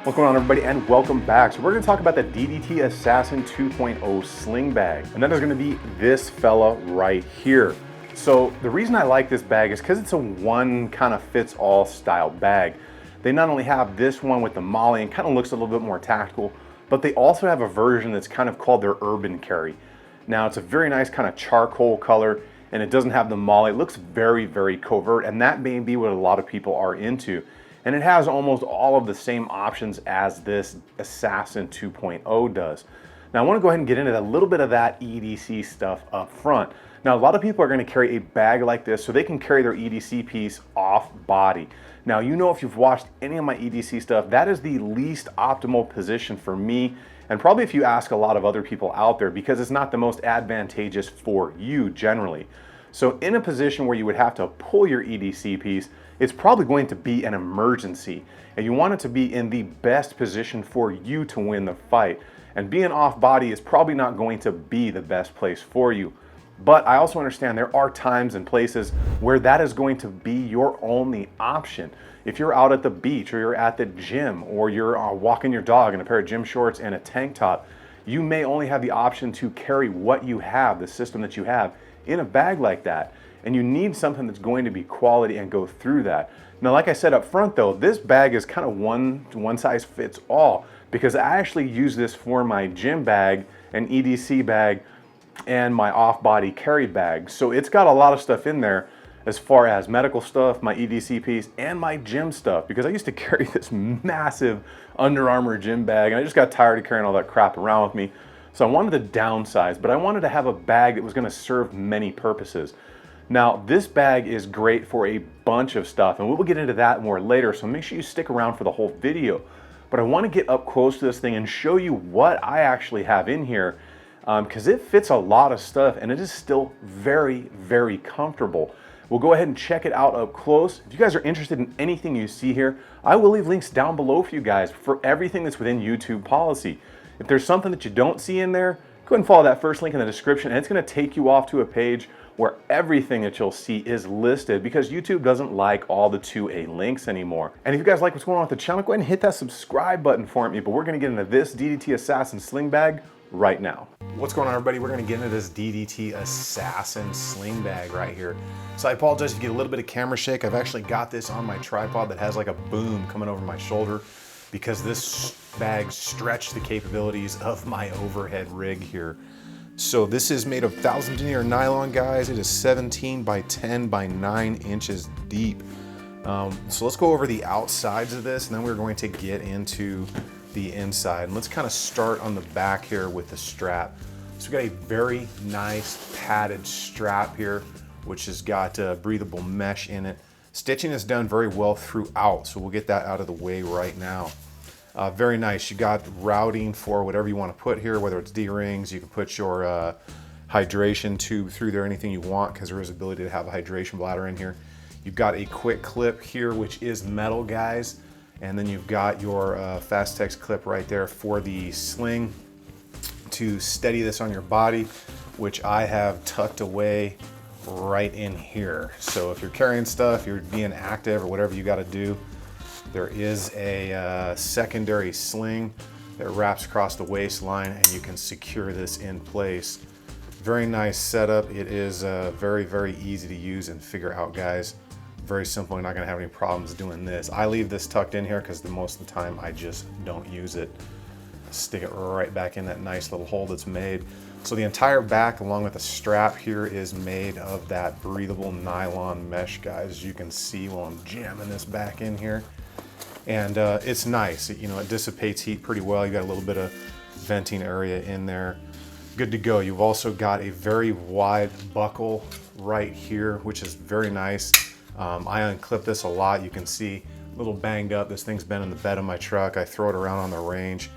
What's going on, everybody, and welcome back. So we're going to talk about the DDT Assassin 2.0 sling bag, and then there's going to be this fella right here. So the reason I like this bag is because it's a one kind of fits all style bag. They not only have this one with the molly and kind of looks a little bit more tactical, but they also have a version that's kind of called their urban carry. Now it's a very nice kind of charcoal color, and it doesn't have the molly. It looks very, very covert, and that may be what a lot of people are into. And it has almost all of the same options as this Assassin 2.0 does. Now I want to go ahead and get into a little bit of that EDC stuff up front. Now a lot of people are going to carry a bag like this so they can carry their EDC piece off body. Now you know, if you've watched any of my EDC stuff, that is the least optimal position for me, and probably if you ask a lot of other people out there, because it's not the most advantageous for you generally. So in a position where you would have to pull your EDC piece, it's probably going to be an emergency, and you want it to be in the best position for you to win the fight. And being off body is probably not going to be the best place for you. But I also understand there are times and places where that is going to be your only option. If you're out at the beach, or you're at the gym, or you're walking your dog in a pair of gym shorts and a tank top, you may only have the option to carry what you have, the system that you have, in a bag like that. And you need something that's going to be quality and go through that. Now, like I said up front though, this bag is kind of one size fits all, because I actually use this for my gym bag, an EDC bag, and my off-body carry bag. So it's got a lot of stuff in there as far as medical stuff, my EDC piece, and my gym stuff, because I used to carry this massive Under Armour gym bag, and I just got tired of carrying all that crap around with me. So I wanted to downsize, but I wanted to have a bag that was going to serve many purposes. Now, this bag is great for a bunch of stuff, and we will get into that more later, so make sure you stick around for the whole video. But I want to get up close to this thing and show you what I actually have in here, because it fits a lot of stuff, and it is still very, very comfortable. We'll go ahead and check it out up close. If you guys are interested in anything you see here, I will leave links down below for you guys for everything that's within YouTube policy. If there's something that you don't see in there, go ahead and follow that first link in the description, and it's going to take you off to a page where everything that you'll see is listed, because YouTube doesn't like all the 2A links anymore. And if you guys like what's going on with the channel, go ahead and hit that subscribe button for me. But we're going to get into this DDT Assassin sling bag right now. What's going on, everybody? We're going to get into this DDT Assassin sling bag right here. So I apologize if you get a little bit of camera shake. I've actually got this on my tripod that has like a boom coming over my shoulder, because this bag stretched the capabilities of my overhead rig here. So this is made of 1,000 denier nylon, guys. It is 17 by 10 by 9 inches deep. So let's go over the outsides of this, and then we're going to get into the inside. And let's kind of start on the back here with the strap. So we got a very nice padded strap here, which has got breathable mesh in it. Stitching is done very well throughout, so we'll get that out of the way right now. Very nice. You got routing for whatever you want to put here, whether it's D-rings. You can put your hydration tube through there, anything you want, because there is ability to have a hydration bladder in here. You've got a quick clip here, which is metal, guys. And then you've got your Fastex clip right there for the sling to steady this on your body, which I have tucked away right in here. So if you're carrying stuff, you're being active or whatever you got to do, there is a secondary sling that wraps across the waistline, and you can secure this in place. Very nice setup. It is very, very easy to use and figure out, guys. Very simple. You're not going to have any problems doing this. I leave this tucked in here because most of the time I just don't use it. Stick it right back in that nice little hole that's made. So the entire back, along with the strap here, is made of that breathable nylon mesh, guys. As you can see while I'm jamming this back in here. And it's nice. You know, it dissipates heat pretty well. You got a little bit of venting area in there. Good to go. You've also got a very wide buckle right here, which is very nice. I unclip this a lot. You can see a little banged up. This thing's been in the bed of my truck. I throw it around on the range.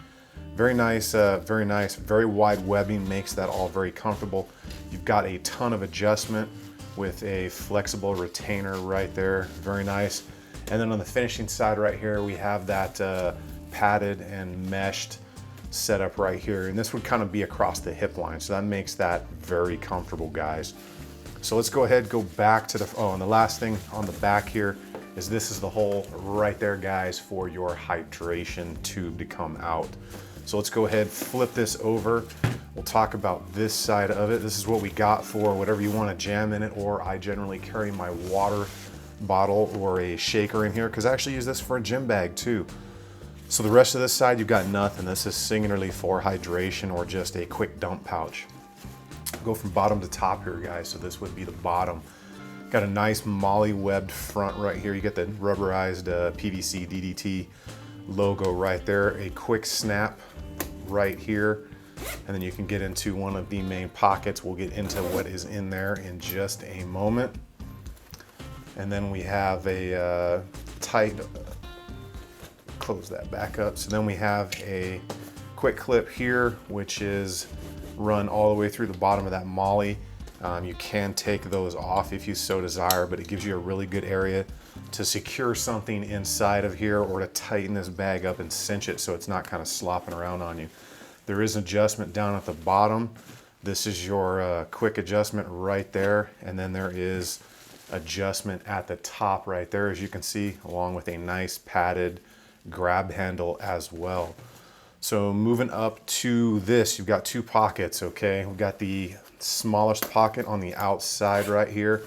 Very nice, very nice. Very wide webbing makes that all very comfortable. You've got a ton of adjustment with a flexible retainer right there. Very nice. And then on the finishing side right here, we have that padded and meshed setup right here. And this would kind of be across the hip line. So that makes that very comfortable, guys. So let's go ahead, go back to the, oh, and the last thing on the back here is this is the hole right there, guys, for your hydration tube to come out. So let's go ahead, flip this over. We'll talk about this side of it. This is what we got for whatever you want to jam in it, or I generally carry my water bottle or a shaker in here because I actually use this for a gym bag too. So the rest of this side, you've got nothing. This is singularly for hydration or just a quick dump pouch. Go from bottom to top here, guys. So this would be the bottom. Got a nice molly webbed front right here. You get the rubberized PVC DDT logo right there. A quick snap right here. And then you can get into one of the main pockets. We'll get into what is in there in just a moment. And then we have a tight, close that back up. So then we have a quick clip here, which is run all the way through the bottom of that molly. You can take those off if you so desire, but it gives you a really good area to secure something inside of here or to tighten this bag up and cinch it so it's not kind of slopping around on you. There is an adjustment down at the bottom. This is your quick adjustment right there. And then there is adjustment at the top right there, as you can see, along with a nice padded grab handle as well. So moving up to this, you've got two pockets, okay? We've got the smallest pocket on the outside right here.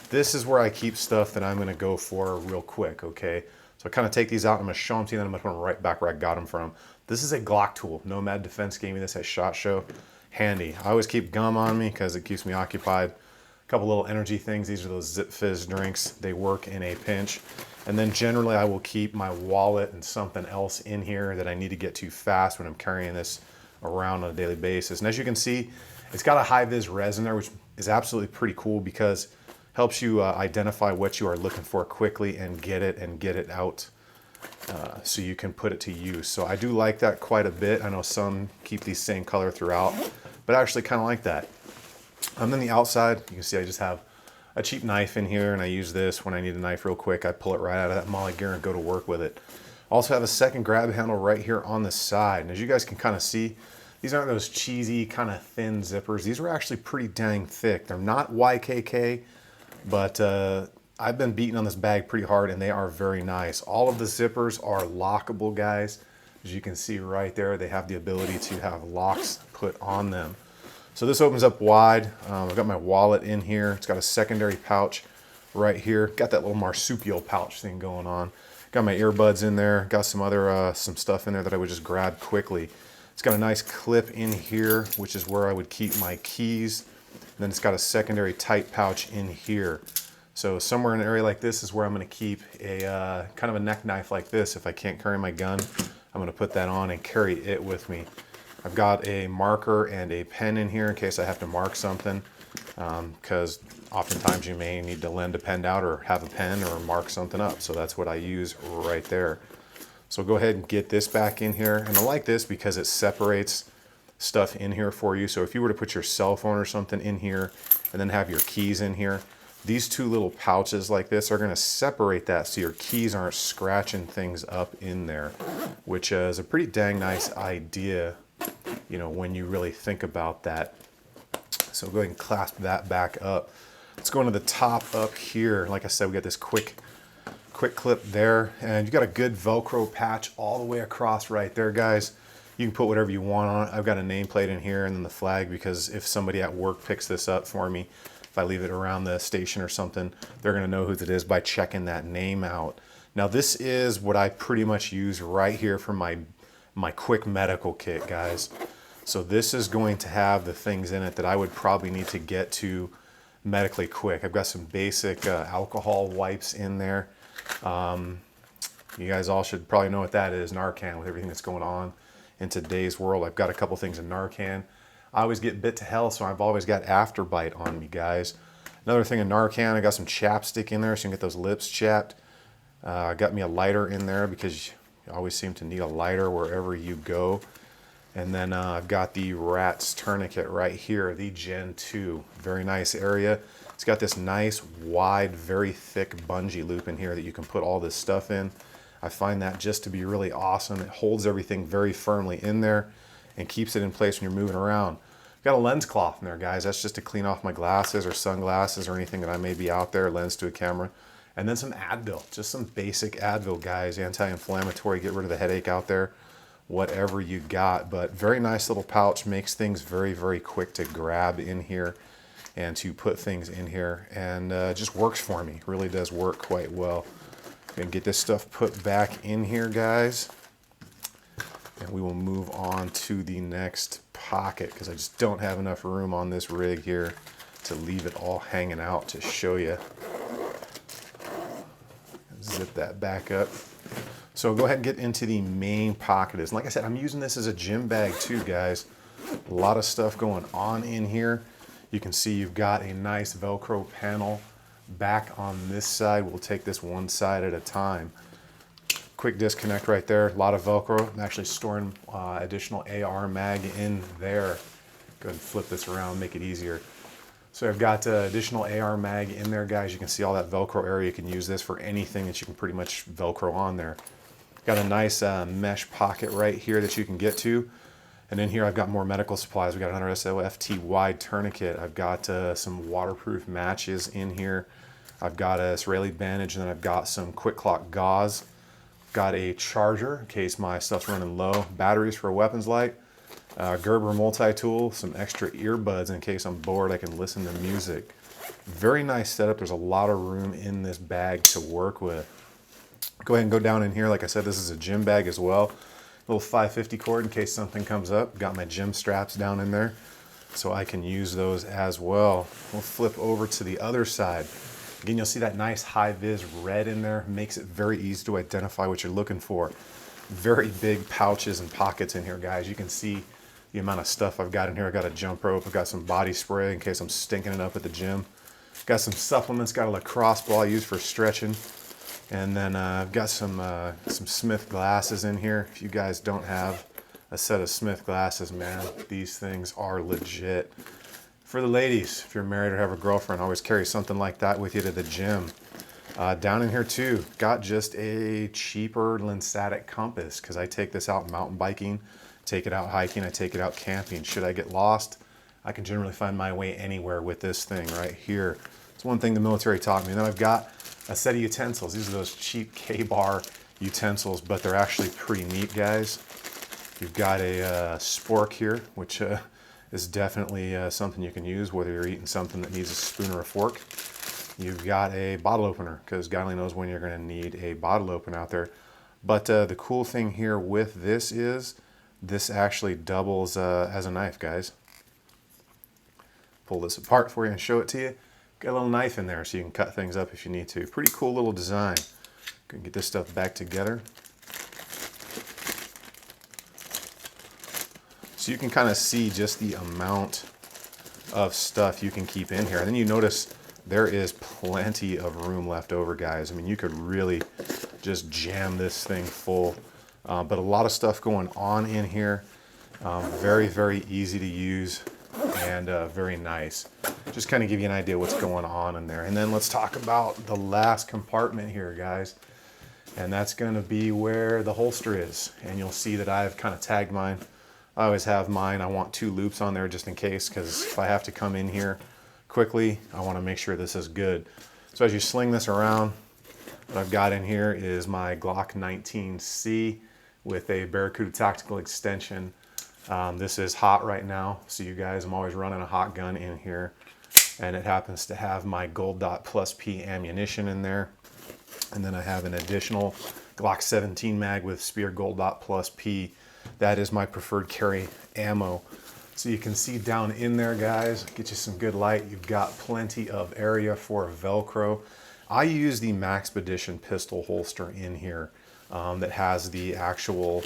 This is where I keep stuff that I'm gonna go for real quick, okay? So I kind of take these out, I'm gonna show them to you, then I'm gonna put them right back where I got them from. This is a Glock tool. Nomad Defense gave me this at SHOT Show. Handy. I always keep gum on me because it keeps me occupied. A couple little energy things. These are those Zip Fizz drinks. They work in a pinch. And then generally I will keep my wallet and something else in here that I need to get to fast when I'm carrying this around on a daily basis. And as you can see, it's got a high-vis res in there, which is absolutely pretty cool because it helps you identify what you are looking for quickly and get it out so you can put it to use. So I do like that quite a bit. I know some keep these same color throughout, but I actually kind of like that. And then the outside, you can see I just have a cheap knife in here, and I use this when I need a knife real quick. I pull it right out of that molly gear and go to work with it. Also have a second grab handle right here on the side. And as you guys can kind of see, these aren't those cheesy kind of thin zippers. These are actually pretty dang thick. They're not YKK, but I've been beating on this bag pretty hard and they are very nice. All of the zippers are lockable, guys. As you can see right there, they have the ability to have locks put on them. So this opens up wide. I've got my wallet in here. It's got a secondary pouch right here. Got that little marsupial pouch thing going on. Got my earbuds in there. Got some other some stuff in there that I would just grab quickly. It's got a nice clip in here, which is where I would keep my keys. And then it's got a secondary tight pouch in here. So somewhere in an area like this is where I'm going to keep a kind of a neck knife like this. If I can't carry my gun, I'm going to put that on and carry it with me. I've got a marker and a pen in here in case I have to mark something, because oftentimes you may need to lend a pen out or have a pen or mark something up. So that's what I use right there. So go ahead and get this back in here. And I like this because it separates stuff in here for you. So if you were to put your cell phone or something in here and then have your keys in here, these two little pouches like this are going to separate that so your keys aren't scratching things up in there, which is a pretty dang nice idea, you know, when you really think about that. So go ahead and clasp that back up. Let's go into the top up here. Like I said, we got this quick clip there, and you've got a good Velcro patch all the way across right there, guys. You can put whatever you want on it. I've got a nameplate in here and then the flag, because if somebody at work picks this up for me, if I leave it around the station or something, they're gonna know who it is by checking that name out. Now this is what I pretty much use right here for my quick medical kit, guys. So this is going to have the things in it that I would probably need to get to medically quick. I've got some basic alcohol wipes in there. You guys all should probably know what that is, Narcan, with everything that's going on in today's world. I've got a couple things in Narcan. I always get bit to hell, so I've always got Afterbite on me, guys. Another thing in Narcan, I got some chapstick in there so you can get those lips chapped. I got me a lighter in there because you always seem to need a lighter wherever you go. And then I've got the Rats tourniquet right here, the Gen 2. Very nice area. It's got this nice, wide, very thick bungee loop in here that you can put all this stuff in. I find that just to be really awesome. It holds everything very firmly in there and keeps it in place when you're moving around. I've got a lens cloth in there, guys. That's just to clean off my glasses or sunglasses or anything that I may be out there, lens to a camera. And then some Advil, just some basic Advil, guys, anti-inflammatory, get rid of the headache out there, whatever you got. But very nice little pouch, makes things very, very quick to grab in here and to put things in here, and just works for me. Really does work quite well. Gonna get this stuff put back in here, guys, and we will move on to the next pocket because I just don't have enough room on this rig here to leave it all hanging out to show you. Zip that back up. So go ahead and get into the main pocket. And like I said, I'm using this as a gym bag too, guys. A lot of stuff going on in here. You can see you've got a nice Velcro panel back on this side. We'll take this one side at a time. Quick disconnect right there. A lot of Velcro. I'm actually storing additional AR mag in there. Go ahead and flip this around, make it easier. So I've got additional AR mag in there, guys. You can see all that Velcro area. You can use this for anything that you can pretty much Velcro on there. Got a nice mesh pocket right here that you can get to. And in here I've got more medical supplies. We've got another SOFT wide tourniquet. I've got some waterproof matches in here. I've got a Israeli bandage, and then I've got some quick clock gauze. Got a charger in case my stuff's running low. Batteries for a weapons light. Gerber multi-tool. Some extra earbuds in case I'm bored I can listen to music. Very nice setup. There's a lot of room in this bag to work with. Go ahead and go down in here. Like I said, this is a gym bag as well. Little 550 cord in case something comes up. Got my gym straps down in there so I can use those as well. We'll flip over to the other side. Again, you'll see that nice high-vis red in there. Makes it very easy to identify what you're looking for. Very big pouches and pockets in here, guys. You can see the amount of stuff I've got in here. I've got a jump rope. I've got some body spray in case I'm stinking it up at the gym. Got some supplements. Got a lacrosse ball I use for stretching. And then I've got some Smith glasses in here. If you guys don't have a set of Smith glasses, man, these things are legit. For the ladies, if you're married or have a girlfriend, always carry something like that with you to the gym. Down in here too, got just a cheaper Lensatic compass because I take this out mountain biking, take it out hiking, I take it out camping. Should I get lost, I can generally find my way anywhere with this thing right here. It's one thing the military taught me. And then I've got a set of utensils. These are those cheap K-bar utensils, but they're actually pretty neat, guys. You've got a spork here, which is definitely something you can use whether you're eating something that needs a spoon or a fork. You've got a bottle opener, because God only knows when you're going to need a bottle opener out there. But the cool thing here with this is this actually doubles as a knife, guys. Pull this apart for you and show it to you. Got a little knife in there so you can cut things up if you need to. Pretty cool little design. Gonna get this stuff back together. So you can kind of see just the amount of stuff you can keep in here. And then you notice there is plenty of room left over, guys. I mean, you could really just jam this thing full. But a lot of stuff going on in here. Very, very easy to use and very nice. Just kind of give you an idea what's going on in there. And then let's talk about the last compartment here, guys. And that's going to be where the holster is. And you'll see that I've kind of tagged mine. I always have mine. I want 2 loops on there just in case, because if I have to come in here quickly, I want to make sure this is good. So as you sling this around, what I've got in here is my Glock 19C with a Barracuda tactical extension. This is hot right now, so you guys, I'm always running a hot gun in here. And it happens to have my Gold Dot Plus P ammunition in there. And then I have an additional Glock 17 mag with Spear Gold Dot Plus P. That is my preferred carry ammo. So you can see down in there, guys, get you some good light. You've got plenty of area for Velcro. I use the Maxpedition pistol holster in here that has the actual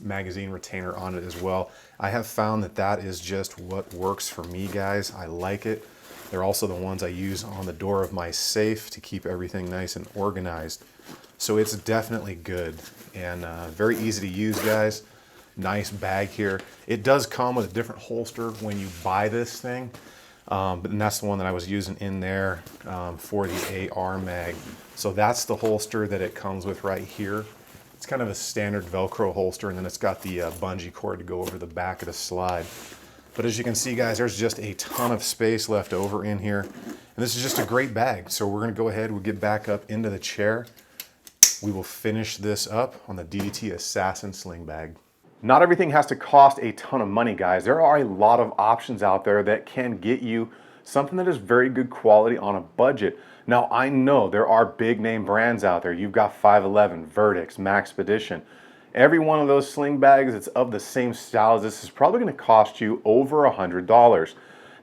magazine retainer on it as well. I have found that that is just what works for me, guys. I like it. They're also the ones I use on the door of my safe to keep everything nice and organized. So it's definitely good and very easy to use, guys. Nice bag here. It does come with a different holster when you buy this thing, but that's the one that I was using in there for the AR mag. So that's the holster that it comes with right here. It's kind of a standard Velcro holster, and then it's got the bungee cord to go over the back of the slide. But as you can see, guys, there's just a ton of space left over in here. And this is just a great bag. So we're gonna go ahead, we'll get back up into the chair. We will finish this up on the DDT Assassin Sling Bag. Not everything has to cost a ton of money, guys. There are a lot of options out there that can get you something that is very good quality on a budget. Now, I know there are big name brands out there. You've got 511, Vertex, Maxpedition. Every one of those sling bags that's of the same style as this is probably gonna cost you over $100.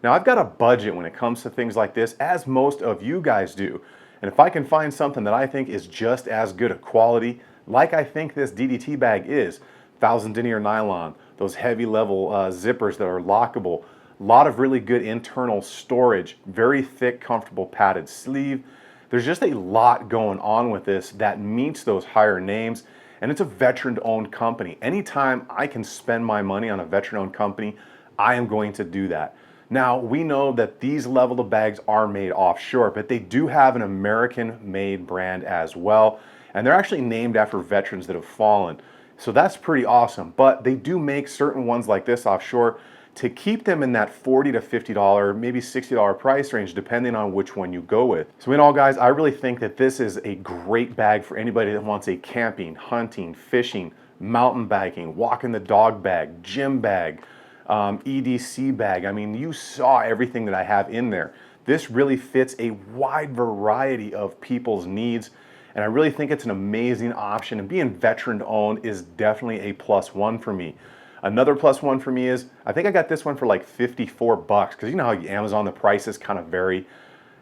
Now, I've got a budget when it comes to things like this, as most of you guys do. And if I can find something that I think is just as good a quality, like I think this DDT bag is, 1000 denier nylon, those heavy level zippers that are lockable, a lot of really good internal storage, very thick, comfortable padded sleeve. There's just a lot going on with this that meets those higher names, and it's a veteran-owned company. Anytime I can spend my money on a veteran-owned company, I am going to do that. Now, we know that these level of bags are made offshore, but they do have an American-made brand as well, and they're actually named after veterans that have fallen. So that's pretty awesome, but they do make certain ones like this offshore to keep them in that $40 to $50, maybe $60 price range, depending on which one you go with. So in all, guys, I really think that this is a great bag for anybody that wants a camping, hunting, fishing, mountain biking, walking the dog bag, gym bag, EDC bag. I mean, you saw everything that I have in there. This really fits a wide variety of people's needs. And I really think it's an amazing option, and being veteran owned is definitely a +1 for me. Another +1 for me is, I think I got this one for like 54 bucks, because you know how Amazon, the prices kind of vary.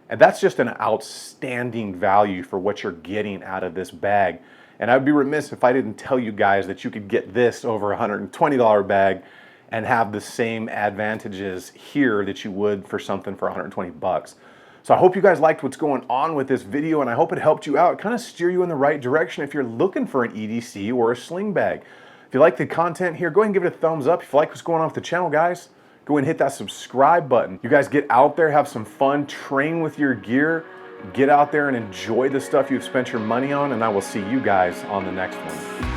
And that's just an outstanding value for what you're getting out of this bag. And I'd be remiss if I didn't tell you guys that you could get this over $120 bag and have the same advantages here that you would for something for 120 bucks. So I hope you guys liked what's going on with this video, and I hope it helped you out, kind of steer you in the right direction if you're looking for an EDC or a sling bag. If you like the content here, go ahead and give it a thumbs up. If you like what's going on with the channel, guys, go ahead and hit that subscribe button. You guys get out there, have some fun, train with your gear, get out there and enjoy the stuff you've spent your money on, and I will see you guys on the next one.